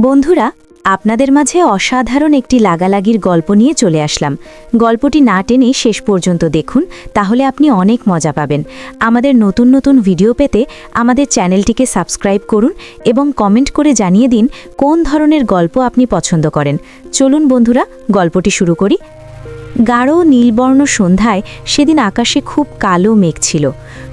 বন্ধুরা, আপনাদের মাঝে অসাধারণ একটি লাগালাগির গল্প নিয়ে চলে আসলাম। গল্পটি না টেনে শেষ পর্যন্ত দেখুন, তাহলে আপনি অনেক মজা পাবেন। আমাদের নতুন নতুন ভিডিও পেতে আমাদের চ্যানেলটিকে সাবস্ক্রাইব করুন এবং কমেন্ট করে জানিয়ে দিন কোন ধরনের গল্প আপনি পছন্দ করেন। চলুন বন্ধুরা, গল্পটি শুরু করি। গাঢ় নীলবর্ণ সন্ধ্যায় সেদিন আকাশে খুব কালো মেঘ ছিল।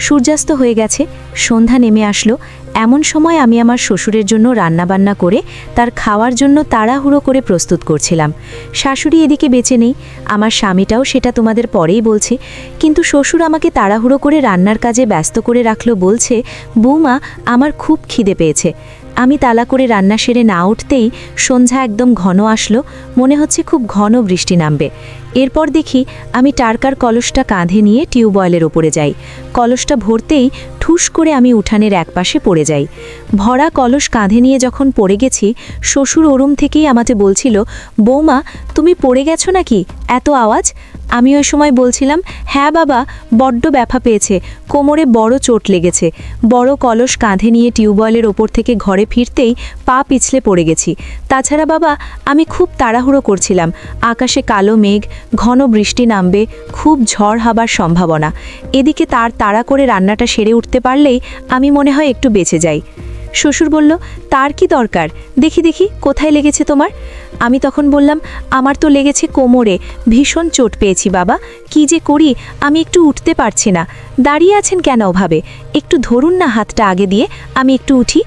সূর্যাস্ত হয়ে গেছে, সন্ধ্যা নেমে আসলো। এমন সময় আমি আমার শ্বশুরের জন্য রান্নাবান্না করে তার খাওয়ার জন্য তাড়াহুড়ো করে প্রস্তুত করছিলাম। শাশুড়ি এদিকে বেঁচে নেই, আমার স্বামীটাও সেটা তোমাদের পরেই বলছে। কিন্তু শ্বশুর আমাকে তাড়াহুড়ো করে রান্নার কাজে ব্যস্ত করে রাখলো, বলছে, বৌমা, আমার খুব খিদে পেয়েছে। আমি তালা করে রান্না সেরে না উঠতেই সন্ধ্যা একদম ঘন আসলো, মনে হচ্ছে খুব ঘন বৃষ্টি নামবে। এরপর দেখি আমি টারকার কলসটা কাঁধে নিয়ে টিউবওয়েলের ওপরে যাই। কলসটা ভরতেই ঠুস করে আমি উঠানের একপাশে পড়ে যাই। ভরা কলস কাঁধে নিয়ে যখন পড়ে গেছি, শ্বশুর ওরুম থেকেই আমাকে বলছিল, বৌমা, তুমি পড়ে গেছো নাকি, এত আওয়াজ? আমি ওই সময় বলছিলাম, হ্যাঁ বাবা, বড্ড ব্যথা পেয়েছে, কোমরে বড় চোট লেগেছে। বড় কলস কাঁধে নিয়ে টিউবওয়েলের ওপর থেকে ঘরে ফিরতেই পা পিছলে পড়ে গেছি। তাছাড়া বাবা, আমি খুব তাড়াহুড়ো করছিলাম। আকাশে কালো মেঘ, ঘন বৃষ্টি নামবে, খুব ঝড় হবার সম্ভাবনা। এদিকে তাড়া করে রান্নাটা সেরে উঠতে পারলেই আমি মনে হয় একটু বেঁচে যাই। শ্বশুর বলল, তার কি দরকার, দেখি দেখি কোথায় লেগেছে তোমার? আমি তখন বললাম, আমার তো লেগেছে কোমরে, ভীষণ চোট পেয়েছি বাবা, কি যে করি, আমি একটু উঠতে পারছি না। দাঁড়িয়ে আছেন কেন ওভাবে? একটু ধরুন না হাতটা আগে দিয়ে, আমি একটু উঠি।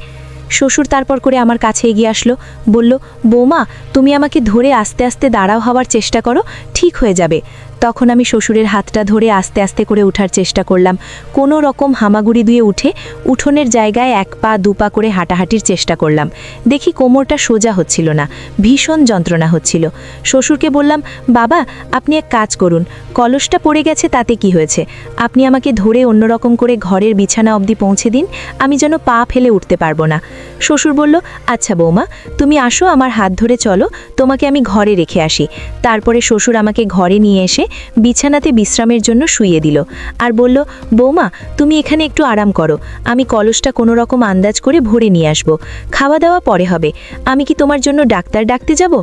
শ্বশুর তারপর করে আমার কাছে এগিয়ে আসলো, বলল, বৌমা, তুমি আমাকে ধরে আস্তে আস্তে দাঁড়াও হওয়ার চেষ্টা করো, ঠিক হয়ে যাবে। তখন আমি শ্বশুরের হাতটা ধরে আস্তে আস্তে করে ওঠার চেষ্টা করলাম। কোনো রকম হামাগুড়ি দিয়ে উঠে উঠোনের জায়গায় এক পা দু পা করে হাঁটাহাঁটির চেষ্টা করলাম। দেখি কোমরটা সোজা হচ্ছিল না, ভীষণ যন্ত্রণা হচ্ছিল। শ্বশুরকে বললাম, বাবা, আপনি এক কাজ করুন, কলসটা পড়ে গেছে তাতে কি হয়েছে, আপনি আমাকে ধরে অন্যরকম করে ঘরের বিছানা অবধি পৌঁছে দিন, আমি যেন পা ফেলে উঠতে পারবো না। শ্বশুর বলল, আচ্ছা বৌমা, তুমি আসো, আমার হাত ধরে চলো, তোমাকে আমি ঘরে রেখে আসি। তারপরে শ্বশুর আমাকে ঘরে নিয়ে এসে বিছানাতে বিশ্রামের জন্য শুইয়ে দিল আর বলল, বৌমা, তুমি এখানে একটু আরাম করো, আমি কলসটা কোনো রকম আন্দাজ করে ভরে নিয়ে আসবো, খাওয়া দাওয়া পরে হবে। আমি কি তোমার জন্য ডাক্তার ডাকতে যাব?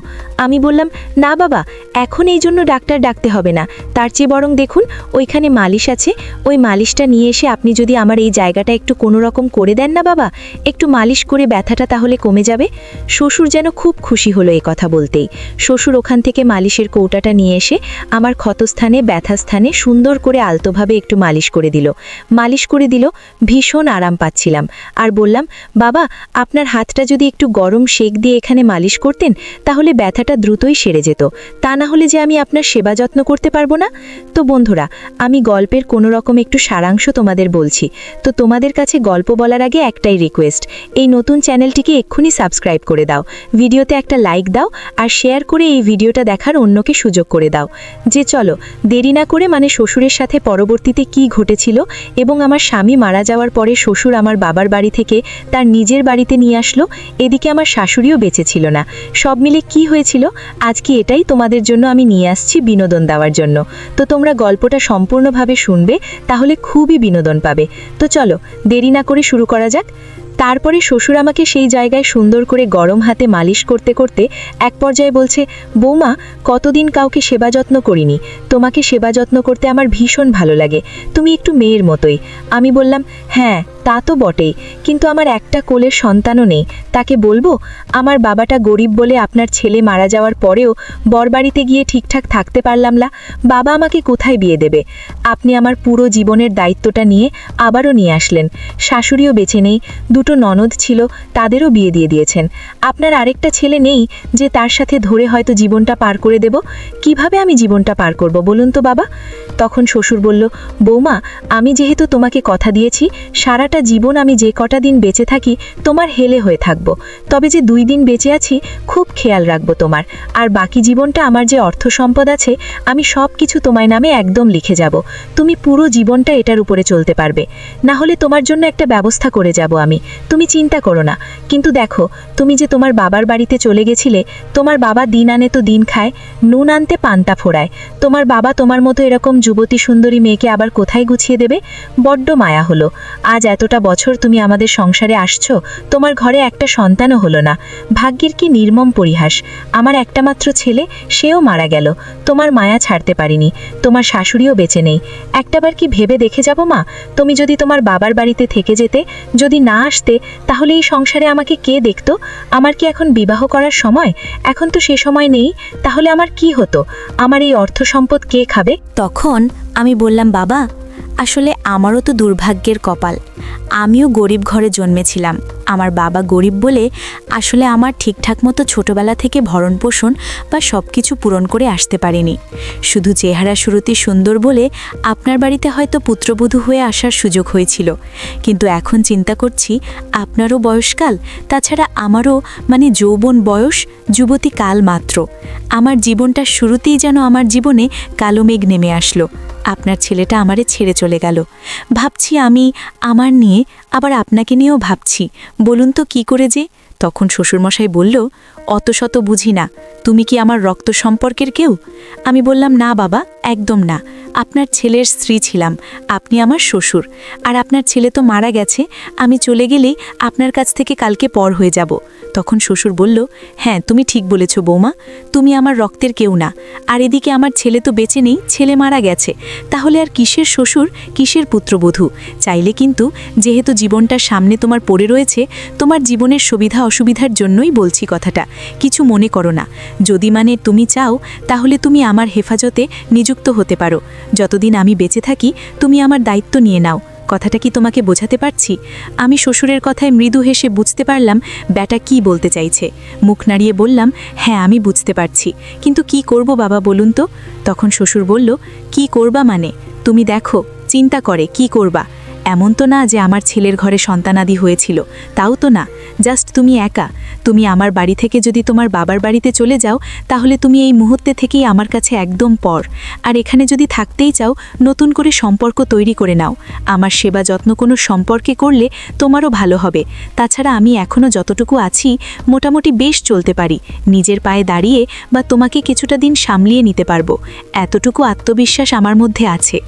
আমি বললাম, না বাবা, এখন এই জন্য ডাক্তার ডাকতে হবে না, তার চেয়ে বরং দেখুন ওইখানে মালিশ আছে, ওই মালিশটা নিয়ে এসে আপনি যদি আমার এই জায়গাটা একটু কোনো রকম করে দেন না বাবা, একটু মালিশ করে ব্যথাটা তাহলে কমে যাবে। শ্বশুর যেন খুব খুশি হলো এ কথা বলতেই। শ্বশুর ওখান থেকে মালিশের কৌটাটা নিয়ে এসে আমার ক্ষতস্থানে, ব্যথাস্থানে সুন্দর করে আলতোভাবে একটু মালিশ করে দিল। ভীষণ আরাম পাচ্ছিলাম আর বললাম, বাবা, আপনার হাতটা যদি একটু গরম শেক দিয়ে এখানে মালিশ করতেন তাহলে ব্যথাটা দ্রুতই সেরে যেত, তা না হলে যে আমি আপনার সেবা যত্ন করতে পারবো না। তো বন্ধুরা, আমি গল্পের কোনো রকম একটু সারাংশ তোমাদের বলছি। তো তোমাদের কাছে গল্প বলার আগে একটাই রিকোয়েস্ট, এই নতুন চ্যানেলটিকে এক্ষুনি সাবস্ক্রাইব করে দাও, ভিডিওতে একটা লাইক দাও আর শেয়ার করে এই ভিডিওটা দেখার অন্যকে সুযোগ করে দাও। যে চলো দেরি না করে, মানে শ্বশুরের সাথে পরবর্তীতে কি ঘটেছিল এবং আমার স্বামী মারা যাওয়ার পরে শ্বশুর আমার বাবার বাড়ি থেকে তার নিজের বাড়িতে নিয়ে আসলো, এদিকে আমার শাশুড়িও বেঁচে ছিল না, সব মিলে কি হয়েছিল আজকে এটাই তোমাদের জন্য আমি নিয়ে আসছি বিনোদন দেওয়ার জন্য। তো তোমরা গল্পটা সম্পূর্ণভাবে শুনবে, তাহলে খুবই বিনোদন পাবে। তো চলো দেরি না করে শুরু করা যাক। তারপরে শ্বশুর আমাকে সেই জায়গায় সুন্দর করে গরম হাতে মালিশ করতে করতে এক পর্যায়ে বলছে, বৌমা, কতদিন কাউকে সেবা যত্ন করিনি, তোমাকে সেবা যত্ন করতে আমার ভীষণ ভালো লাগে, তুমি একটু মেয়ের মতোই। আমি বললাম, হ্যাঁ তা তো বটেই, কিন্তু আমার একটা কোলের সন্তানও নেই, তাকে বলবো? আমার বাবাটা গরিব বলে আপনার ছেলে মারা যাওয়ার পরেও বরবাড়িতে গিয়ে ঠিকঠাক থাকতে পারলাম না, বাবা আমাকে কোথায় বিয়ে দেবে? আপনি আমার পুরো জীবনের দায়িত্বটা নিয়ে আবারও নিয়ে আসলেন। শাশুড়িও বেঁচে নেই, দুটো ননদ ছিল, তাদেরও বিয়ে দিয়ে দিয়েছেন। আপনার আরেকটা ছেলে নেই যে তার সাথে ধরে হয়তো জীবনটা পার করে দেব? কিভাবে আমি জীবনটা পার করব বলুন তো বাবা? তখন শ্বশুর বলল, বৌমা, আমি যেহেতু তোমাকে কথা দিয়েছি সারাটা জীবন আমি যে কটা দিন বেঁচে থাকি তোমার হেলে হয়ে থাকব, তবে যে 2 দিন বেঁচে আছি খুব খেয়াল রাখবো তোমার, আর বাকি জীবনটা আমার যে অর্থ সম্পদ আছে আমি সব কিছু তোমার নামে একদম লিখে যাব, তুমি পুরো জীবনটা এটার উপরে চলতে পারবে, না হলে তোমার জন্য একটা ব্যবস্থা করে যাব আমি, তুমি চিন্তা করো না। কিন্তু দেখো, তুমি যে তোমার বাবার বাড়িতে চলে গেছিলে, তোমার বাবা দিন আনে তো দিন খায়, নুন আনতে পান্তা ফোড়ায়, তোমার বাবা তোমার মতো এরকম যুবতী সুন্দরী মেয়েকে আবার কোথায় গুছিয়ে দেবে? বড্ড মায়া হলো। আজ এতটা বছর তুমি আমাদের সংসারে আসছো, তোমার ঘরে একটা সন্তানও হলো না। ভাগ্যের কি নির্মম পরিহাস। আমার একটা মাত্র ছেলে, সেও মারা গেল। তোমার মায়া ছাড়তে পারিনি। তোমার শাশুড়িও বেঁচে নেই। একটাবার কি ভেবে দেখে যাব মা, তুমি যদি তোমার বাবার বাড়িতে থেকে যেতে, যদি না আসতে, তাহলে এই সংসারে আমাকে কে দেখতো? আমার কি এখন বিবাহ করার সময়? এখন তো সে সময় নেই। তাহলে আমার কি হতো? আমার এই অর্থ সম্পদ কে খাবে? তখন আমি বললাম, বাবা, আসলে আমারও তো দুর্ভাগ্যের কপাল। আমিও গরিব ঘরে জন্মেছিলাম। আমার বাবা গরিব বলে আসলে আমার ঠিকঠাক মতো ছোটবেলা থেকে ভরণ পোষণ বা সব কিছু পূরণ করে আসতে পারিনি। শুধু চেহারা সুরতি সুন্দর বলে আপনার বাড়িতে হয়তো পুত্রবধূ হয়ে আসার সুযোগ হয়েছিল, কিন্তু এখন চিন্তা করছি আপনারও বয়সকাল, তাছাড়া আমারও যৌবন বয়স, যুবতী কাল মাত্র। আমার জীবনটা শুরুতেই যেন আমার জীবনে কালো মেঘ নেমে আসলো। আপনার ছেলেটা আমারে ছেড়ে চলে গেল। ভাবছি আমি আমার নিয়ে, আবার আপনাকে নিয়েও ভাবছি। বলুন তো কি করে যে? তখন শ্বশুরমশাই বলল, অত শত বুঝি না, তুমি কি আমার রক্ত সম্পর্কের কেউ? আমি বললাম, না বাবা, একদম না। আপনার ছেলের স্ত্রী ছিলাম, আপনি আমার শ্বশুর। আর আপনার ছেলে তো মারা গেছে, আমি চলে গেলেই আপনার কাছ থেকে কালকে পর হয়ে যাব। তখন শ্বশুর বলল, হ্যাঁ, তুমি ঠিক বলেছ বৌমা, তুমি আমার রক্তের কেউ না। আর এদিকে আমার ছেলে তো বেঁচে নেই, ছেলে মারা গেছে। তাহলে আর কিসের শ্বশুর, কিসের পুত্রবধূ? চাইলে কিন্তু, যেহেতু জীবনটা সামনে তোমার পড়ে রয়েছে, তোমার জীবনের সুবিধা অসুবিধার জন্যই বলছি কথাটা, কিছু মনে করো না। যদি তুমি চাও, তাহলে তুমি আমার হেফাজতে নিযুক্ত হতে পারো। যতদিন আমি বেঁচে থাকি, তুমি আমার দায়িত্ব নিয়ে নাও। কথাটা কি তোমাকে বোঝাতে পারছি? আমি শ্বশুরের কথায় মৃদু হেসে বুঝতে পারলাম ব্যাটা কি বলতে চাইছে। মুখ নাড়িয়ে বললাম, হ্যাঁ, আমি বুঝতে পারছি, কিন্তু কি করব বাবা বলুন তো? তখন শ্বশুর বলল, কি করবা মানে? তুমি দেখো, চিন্তা করে কি করবা। এমন তো না যে আমার ছেলের ঘরে সন্তানাদি হয়েছিল, তাও তো না। জাস্ট তুমি একা। তুমি আমার বাড়ি থেকে যদি তোমার বাবার বাড়িতে চলে যাও, তাহলে তুমি এই মুহূর্তে থেকেই আমার কাছে একদম পর। আর এখানে যদি থাকতেই চাও, নতুন করে সম্পর্ক তৈরি করে নাও। আমার সেবা যত্ন কোনো সম্পর্কে করলে তোমারও ভালো হবে। তাছাড়া আমি এখনও যতটুকু আছি, মোটামুটি বেশ চলতে পারি, নিজের পায়ে দাঁড়িয়ে, বা তোমাকে কিছুটা দিন সামলিয়ে নিতে পারবো। এতটুকু আত্মবিশ্বাস আমার মধ্যে আছে।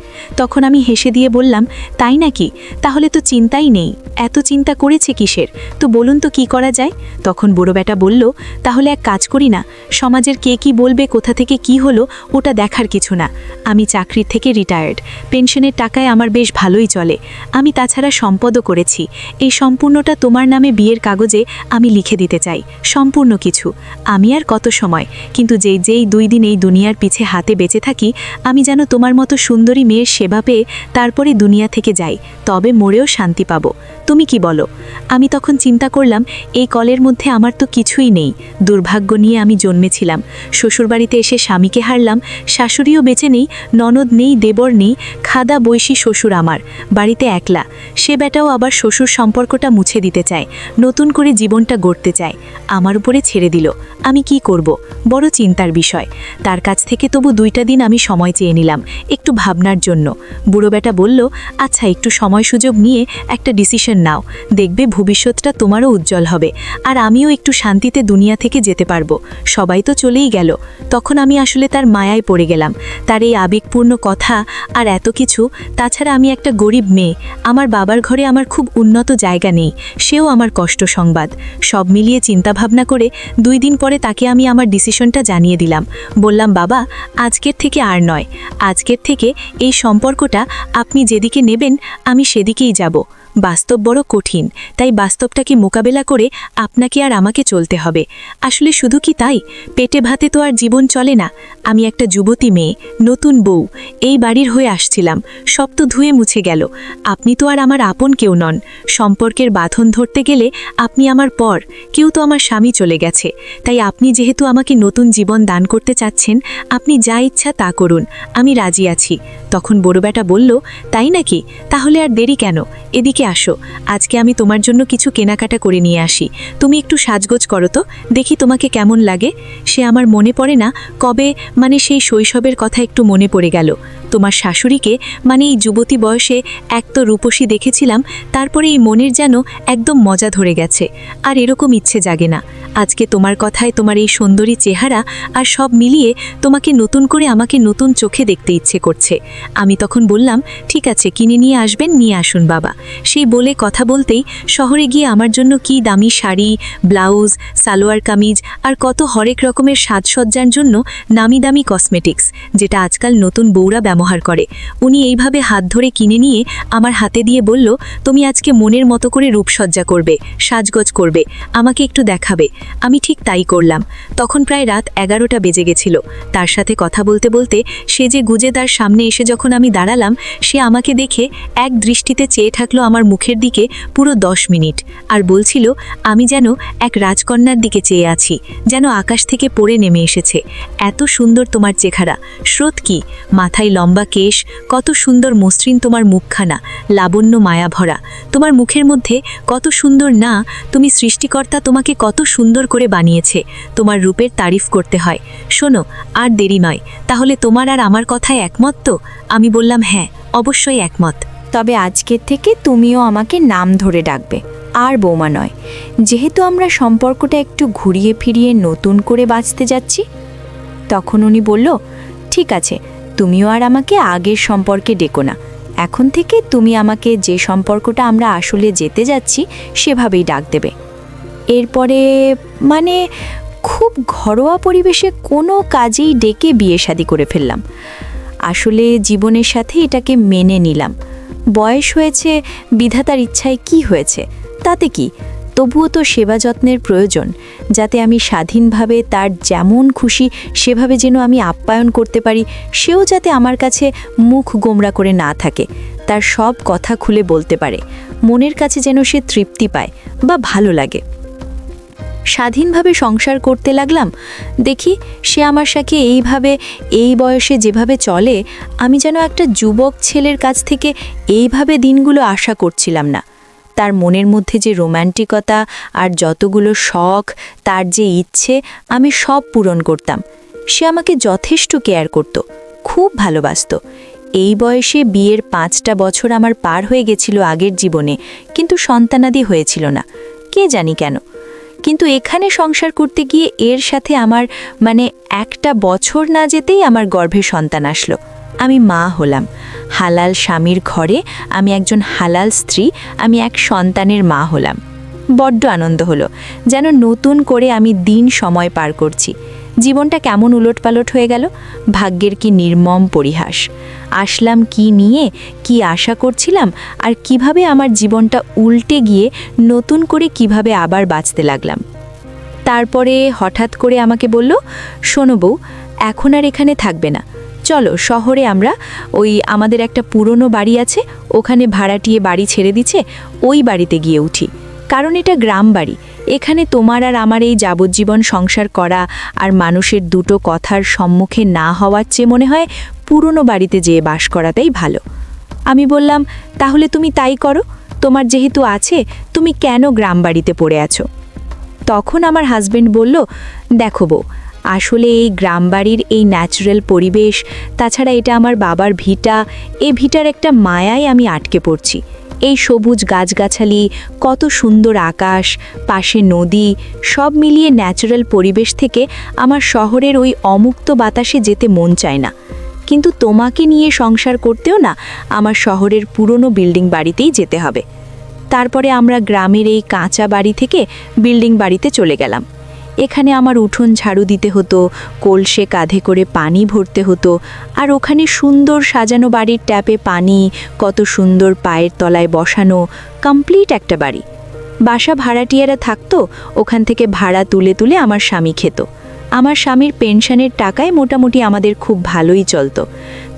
তখন আমি হেসে দিয়ে বললাম, তাই নাকি? তাহলে তো চিন্তাই নেই। এত চিন্তা করেছে কিসের? তো বলুন তো কি করা যায়? তখন বড় বেটা বলল, তাহলে এক কাজ করি না, সমাজের কে কি বলবে, কোথা থেকে কি হলো, ওটা দেখার কিছু না। আমি চাকরির থেকে রিটায়ার্ড, পেনশনের টাকায় আমার বেশ ভালোই চলে। আমি তাছাড়া সম্পদও করেছি। এই সম্পূর্ণটা তোমার নামে বিয়ের কাগজে আমি লিখে দিতে চাই, সম্পূর্ণ কিছু। আমি আর কত সময়, কিন্তু যেই 2 দিন এই দুনিয়ার পিছে হাতে বেঁচে থাকি, আমি যেন তোমার মতো সুন্দরী মেয়ের সেবা পেয়ে তারপরে দুনিয়া থেকে যাই, তবে মরেও শান্তি পাবো। তুমি কি বলো? আমি তখন চিন্তা করলাম, এই কলের মধ্যে আমার তো কিছুই নেই। দুর্ভাগ্য নিয়ে আমি জন্মেছিলাম। শ্বশুরবাড়িতে এসে স্বামীকে হারলাম, শাশুড়িও বেঁচে নেই, ননদ নেই, দেবর নেই, খাদা বৈশী শ্বশুর আমার, বাড়িতে একলা। সে বেটাও আবার শ্বশুর সম্পর্কটা মুছে দিতে চায়, নতুন করে জীবনটা গড়তে চায়। আমার উপরে ছেড়ে দিল। আমি কি করব? বড় চিন্তার বিষয়। তার কাছ থেকে তবু 2টা দিন আমি সময় চেয়ে নিলাম, একটু ভাবনার জন্য। বুড়ো বেটা বলল, আচ্ছা, একটু সময় সুযোগ নিয়ে একটা ডিসিশন নাও, দেখবে ভবিষ্যৎটা তোমারও উজ্জ্বল হবে, আর আমিও একটু শান্তিতে দুনিয়া থেকে যেতে পারবো। সবাই তো চলেই গেল। তখন আমি আসলে তার মায়ায় পড়ে গেলাম, তার এই আবেগপূর্ণ কথা আর এত কিছু। তাছাড়া আমি একটা গরিব মেয়ে, আমার বাবার ঘরে আমার খুব উন্নত জায়গা নেই, সেও আমার কষ্ট সংবাদ। সব মিলিয়ে চিন্তাভাবনা করে 2 দিন পরে তাকে আমি আমার ডিসিশনটা জানিয়ে দিলাম। বললাম, বাবা, আজকের থেকে আর নয়, আজকের থেকে এই সম্পর্কটা আপনি যেদিকে নেবেন, আমি সেদিকেই যাব। বাস্তব বড় কঠিন, তাই বাস্তবটাকে মোকাবেলা করে আপনাকে আর আমাকে চলতে হবে। আসলে শুধু কি তাই, পেটে ভাতে তো আর জীবন চলে না। আমি একটা যুবতী মেয়ে, নতুন বউ, এই বাড়ির হয়ে আসছিলাম, সব তো ধুয়ে মুছে গেল। আপনি তো আর আমার আপন কেউ নন। সম্পর্কের বাঁধন ধরতে গেলে আপনি আমার পর, কেউ তো আমার স্বামী চলে গেছে। তাই আপনি যেহেতু আমাকে নতুন জীবন দান করতে চাচ্ছেন, আপনি যা ইচ্ছা তা করুন, আমি রাজি আছি। তখন বড় বেটা বলল, তাই নাকি? তাহলে আর দেরি কেন, এদিকে আসো, আজকে আমি তোমার জন্য কিছু কেনাকাটা করে নিয়ে আসি। তুমি একটু সাজগোজ করো তো, দেখি তোমাকে কেমন লাগে। সে আমার মনে পড়ে না কবে, সেই শৈশবের কথা একটু মনে পড়ে গেল। তোমার শাশুড়িকে মানে এই যুবতী বয়সে এক তো রূপসী দেখেছিলাম, তারপরে এই মনের যেন একদম মজা ধরে গেছে, আর এরকম ইচ্ছে জাগে না। আজকে তোমার কথায় তোমার এই সুন্দরী চেহারা আর সব মিলিয়ে তোমাকে নতুন করে আমাকে নতুন চোখে দেখতে ইচ্ছে করছে। আমি তখন বললাম, ঠিক আছে, কিনে নিয়ে আসবেন, নিয়ে আসুন বাবা। সেই বলে কথা বলতেই শহরে গিয়ে আমার জন্য কি দামি শাড়ি, ব্লাউজ, সালোয়ার কামিজ আর কত হরেক রকমের সাজসজ্জার জন্য নামি দামি কসমেটিক্স, যেটা আজকাল নতুন বউরা ব্যবহার করে, উনি এইভাবে হাত ধরে কিনে নিয়ে আমার হাতে দিয়ে বলল, তুমি আজকে মনের মতো করে রূপসজ্জা করবে, সাজগোজ করবে, আমাকে একটু দেখাবে। আমি ঠিক তাই করলাম। তখন প্রায় রাত 11টা বেজে গেছিল। তার সাথে কথা বলতে বলতে সে যে গুজে তার সামনে এসে যখন আমি দাঁড়ালাম, সে আমাকে দেখে এক দৃষ্টিতে চেয়ে থাকলো আমার মুখের দিকে পুরো 10 মিনিট, আর বলছিল আমি যেন এক রাজকন্যার দিকে চেয়ে আছি, যেন আকাশ থেকে পড়ে নেমে এসেছে। এত সুন্দর তোমার চেহারা, স্রোত কি, মাথায় লম্বা কেশ, কত সুন্দর মসৃণ তোমার মুখখানা, লাবণ্য মায়া ভরা। তোমার মুখের মধ্যে কত সুন্দর না, তুমি সৃষ্টিকর্তা তোমাকে কত সুন্দর করে বানিয়েছে। তোমার রূপের তারিফ করতে হয়। শোনো, আর দেরি নয়, তাহলে তোমার আর আমার কথায় একমত তো? আমি বললাম, হ্যাঁ, অবশ্যই একমত। তবে আজকের থেকে তুমিও আমাকে নাম ধরে ডাকবে, আর বৌমা নয়, যেহেতু আমরা সম্পর্কটা একটু ঘুরিয়ে ফিরিয়ে নতুন করে বাঁচতে যাচ্ছি। তখন উনি বলল, ঠিক আছে, তুমিও আর আমাকে আগের সম্পর্কে ডেকো না, এখন থেকে তুমি আমাকে যে সম্পর্কটা আমরা আসলে যেতে যাচ্ছি সেভাবেই ডাক দেবে। এরপরে মানে খুব ঘরোয়া পরিবেশে কোনো কাজেই ডেকে বিয়ে শাদী করে ফেললাম। আসলে জীবনের সাথে এটাকে মেনে নিলাম। বয়স হয়েছে, বিধাতার ইচ্ছায় কি হয়েছে তাতে কি, তবুও তো সেবা যত্নের প্রয়োজন, যাতে আমি স্বাধীনভাবে তার যেমন খুশি সেভাবে যেন আমি আপ্যায়ন করতে পারি, সেও যাতে আমার কাছে মুখ গোমরা করে না থাকে, তার সব কথা খুলে বলতে পারে, মনের কাছে যেন সে তৃপ্তি পায় বা ভালো লাগে। স্বাধীনভাবে সংসার করতে লাগলাম। দেখি সে আমার সাথে এইভাবে এই বয়সে যেভাবে চলে, আমি যেন একটা যুবক ছেলের কাছ থেকে এইভাবে দিনগুলো আশা করছিলাম না। তার মনের মধ্যে যে রোম্যান্টিকতা আর যতগুলো শখ, তার যে ইচ্ছে, আমি সব পূরণ করতাম। সে আমাকে যথেষ্ট কেয়ার করত, খুব ভালোবাসত। এই বয়সে বিয়ের 5টা বছর আমার পার হয়ে গেছিল আগের জীবনে, কিন্তু সন্তানাদি হয়েছিল না, কে জানি কেন। কিন্তু এখানে সংসার করতে গিয়ে এর সাথে আমার মানে 1টা বছর না যেতেই আমার গর্ভে সন্তান আসলো। আমি মা হলাম। হালাল স্বামীর ঘরে আমি একজন হালাল স্ত্রী, আমি এক সন্তানের মা হলাম। বড্ড আনন্দ হলো, যেন নতুন করে আমি দিন সময় পার করছি। জীবনটা কেমন উলটপালট হয়ে গেল, ভাগ্যের কি নির্মম পরিহাস। আসলাম কি নিয়ে, কি আশা করছিলাম, আর কিভাবে আমার জীবনটা উল্টে গিয়ে নতুন করে কিভাবে আবার বাঁচতে লাগলাম। তারপরে হঠাৎ করে আমাকে বলল, শোনো বউ, এখন আর এখানে থাকবে না, চলো শহরে, আমরা ওই আমাদের একটা পুরনো বাড়ি আছে, ওখানে ভাড়াটিয়ে বাড়ি ছেড়ে দিচ্ছে, ওই বাড়িতে গিয়ে উঠি, কারণ এটা গ্রাম বাড়ি। এখানে তোমার আর আমার এই যাবজ্জীবন সংসার করা আর মানুষের দুটো কথার সম্মুখে না হওয়ার চেয়ে মনে হয় পুরনো বাড়িতে যেয়ে বাস করাটাই ভালো। আমি বললাম, তাহলে তুমি তাই করো, তোমার যেহেতু আছে, তুমি কেন গ্রাম বাড়িতে পড়ে আছো? তখন আমার হাজবেন্ড বলল, দেখো বউ, আসলে এই গ্রামবাড়ির এই ন্যাচারাল পরিবেশ, তাছাড়া এটা আমার বাবার ভিটা, এই ভিটার একটা মায়ায় আমি আটকে পড়ছি। এই সবুজ গাছগাছালি, কত সুন্দর আকাশ, পাশে নদী, সব মিলিয়ে ন্যাচারাল পরিবেশ থেকে আমার শহরের ওই অমুক্ত বাতাসে যেতে মন চায় না। কিন্তু তোমাকে নিয়ে সংসার করতেও না আমার শহরের পুরনো বিল্ডিং বাড়িতেই যেতে হবে। তারপরে আমরা গ্রামের এই কাঁচা বাড়ি থেকে বিল্ডিং বাড়িতে চলে গেলাম। এখানে আমার উঠোন ঝাড়ু দিতে হতো, কলসে কাঁধে করে পানি ভরতে হতো, আর ওখানে সুন্দর সাজানো বাড়ির ট্যাপে পানি, কত সুন্দর পায়ের তলায় বসানো, কমপ্লিট একটা বাড়ি। বাসা ভাড়াটিয়ারা থাকতো, ওখান থেকে ভাড়া তুলে তুলে আমার স্বামী খেত। আমার স্বামীর পেনশনের টাকায় মোটামুটি আমাদের খুব ভালোই চলতো।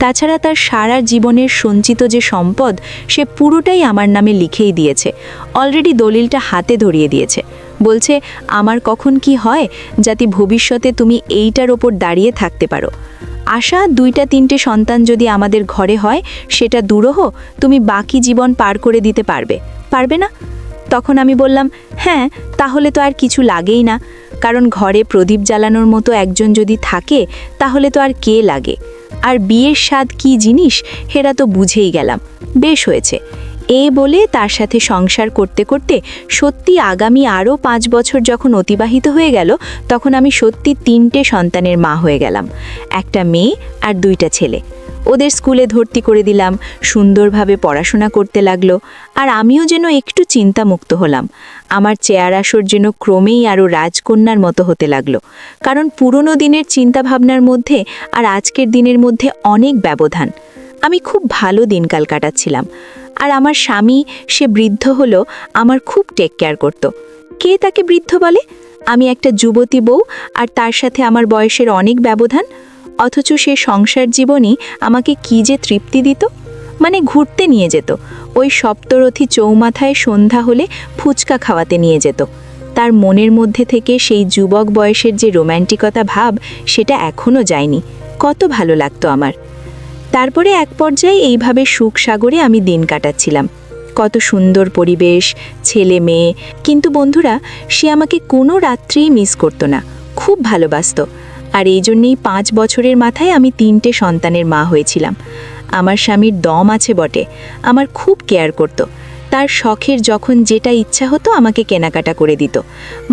তাছাড়া তার সারা জীবনের সঞ্চিত যে সম্পদ, সে পুরোটাই আমার নামে লিখেই দিয়েছে, অলরেডি দলিলটা হাতে ধরিয়ে দিয়েছে। বলছে, আমার কখন কি হয়, যাতে ভবিষ্যতে তুমি এইটার ওপর দাঁড়িয়ে থাকতে পারো। আশা 2-3টে সন্তান যদি আমাদের ঘরে হয়, সেটা দুরূহ তুমি বাকি জীবন পার করে দিতে পারবে, পারবে না? তখন আমি বললাম, হ্যাঁ, তাহলে তো আর কিছু লাগেই না, কারণ ঘরে প্রদীপ জ্বালানোর মতো একজন যদি থাকে, তাহলে তো আর কে লাগে। আর বিয়ের স্বাদ কী জিনিস সেটা তো বুঝেই গেলাম। বেশ হয়েছে। বলে তার সাথে সংসার করতে করতে সত্যি আগামী আরও 5 বছর যখন অতিবাহিত হয়ে গেল, তখন আমি সত্যি 3টে সন্তানের মা হয়ে গেলাম। একটা মেয়ে আর 2টা ছেলে। ওদের স্কুলে ভর্তি করে দিলাম, সুন্দরভাবে পড়াশোনা করতে লাগলো। আর আমিও যেন একটু চিন্তামুক্ত হলাম। আমার চেয়ার আসর যেন ক্রমেই আরও রাজকন্যার মতো হতে লাগলো। কারণ পুরনো দিনের চিন্তাভাবনার মধ্যে আর আজকের দিনের মধ্যে অনেক ব্যবধান। আমি খুব ভালো দিনকাল কাটাচ্ছিলাম। আর আমার স্বামী, সে বৃদ্ধ হলো, আমার খুব টেক কেয়ার করত। কে তাকে বৃদ্ধ বলে? আমি একটা যুবতী বউ, আর তার সাথে আমার বয়সের অনেক ব্যবধান। অথচ সে সংসার জীবনই আমাকে কি যে তৃপ্তি দিত। মানে ঘুরতে নিয়ে যেত, ওই সপ্তরথী চৌমাথায় সন্ধ্যা হলে ফুচকা খাওয়াতে নিয়ে যেত। তার মনের মধ্যে থেকে সেই যুবক বয়সের যে রোম্যান্টিকতা ভাব, সেটা এখনও যায়নি। কত ভালো লাগতো আমার। তারপরে এক পর্যায়ে এইভাবে সুখ সাগরে আমি দিন কাটাচ্ছিলাম। কত সুন্দর পরিবেশ, ছেলে মেয়ে। কিন্তু বন্ধুরা, সে আমাকে কোনো রাত্রিই মিস করতো না, খুব ভালোবাসতো। আর এই জন্যেই 5 বছরের মাথায় আমি 3টে সন্তানের মা হয়েছিলাম। আমার স্বামীর দম আছে বটে, আমার খুব কেয়ার করত। তার শখের যখন যেটা ইচ্ছা হতো আমাকে কেনাকাটা করে দিত।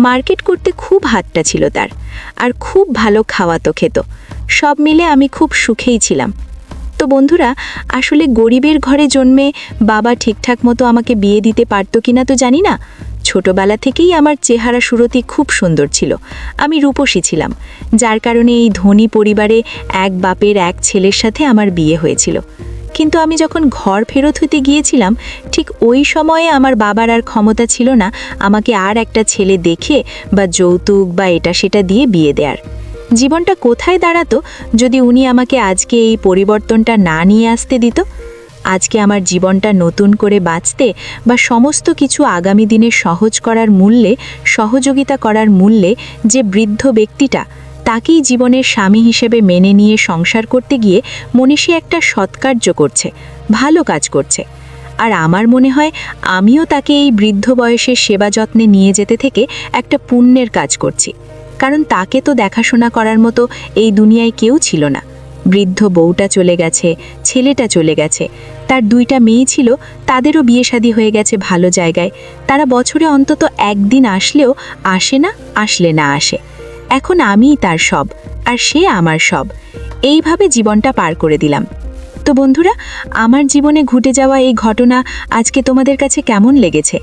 মার্কেট করতে খুব হাতটা ছিল তার। আর খুব ভালো খাওয়াতো, খেত। সব মিলে আমি খুব সুখেই ছিলাম। তো বন্ধুরা, আসলে গরিবের ঘরে জন্মে বাবা ঠিকঠাক মতো আমাকে বিয়ে দিতে পারতো কিনা তো জানি না। ছোটবেলা থেকেই আমার চেহারা সুরতি খুব সুন্দর ছিল। আমি রূপসী ছিলাম, যার কারণে এই ধনী পরিবারে এক বাপের এক ছেলের সাথে আমার বিয়ে হয়েছিল। কিন্তু আমি যখন ঘর ফেরত হতে গিয়েছিলাম, ঠিক ওই সময়ে আমার বাবার আর ক্ষমতা ছিল না আমাকে আর একটা ছেলে দেখে বা যৌতুক বা এটা সেটা দিয়ে বিয়ে দেয়ার। জীবনটা কোথায় দাঁড়াতো যদি উনি আমাকে আজকে এই পরিবর্তনটা না নিয়ে আসতে দিত? আজকে আমার জীবনটা নতুন করে বাঁচতে বা সমস্ত কিছু আগামী দিনে সহজ করার মূল্যে, সহযোগিতা করার মূল্যে যে বৃদ্ধ ব্যক্তিটা, তাকেই জীবনের স্বামী হিসেবে মেনে নিয়ে সংসার করতে গিয়ে মনীষী একটা সৎকার্য করছে, ভালো কাজ করছে। আর আমার মনে হয় আমিও তাকে এই বৃদ্ধ বয়সের সেবা যত্নে নিয়ে যেতে থেকে একটা পুণ্যের কাজ করছি। কারণ তাকে তো দেখাশোনা করার মতো এই দুনিয়ায় কেউ ছিল না। বৃদ্ধ বউটা চলে গেছে, ছেলেটা চলে গেছে, তার 2টা মেয়ে ছিল, তাদেরও বিয়ে শাদী হয়ে গেছে ভালো জায়গায়। তারা বছরে অন্তত একদিন আসলেও আসে না, আসলে না আসে। এখন আমিই তার সব, আর সে আমার সব। এইভাবে জীবনটা পার করে দিলাম। তো বন্ধুরা, আমার জীবনে ঘটে যাওয়া এই ঘটনা আজকে তোমাদের কাছে কেমন লেগেছে?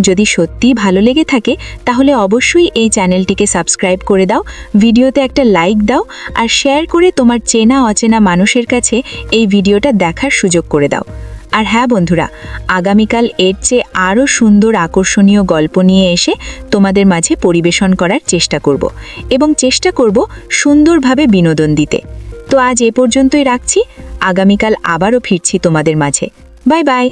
যদি সত্যিই ভালো লেগে থাকে তাহলে অবশ্যই এই চ্যানেলটিকে সাবস্ক্রাইব করে দাও, ভিডিওতে একটা লাইক দাও, আর শেয়ার করে তোমার চেনা অচেনা মানুষের কাছে এই ভিডিওটা দেখার সুযোগ করে দাও। আর হ্যাঁ বন্ধুরা, আগামীকাল এর চেয়ে আরও সুন্দর আকর্ষণীয় গল্প নিয়ে এসে তোমাদের মাঝে পরিবেশন করার চেষ্টা করব, এবং চেষ্টা করব সুন্দরভাবে বিনোদন দিতে। তো আজ এ পর্যন্তই রাখছি। আগামীকাল আবারও ফিরছি তোমাদের মাঝে। Bye bye.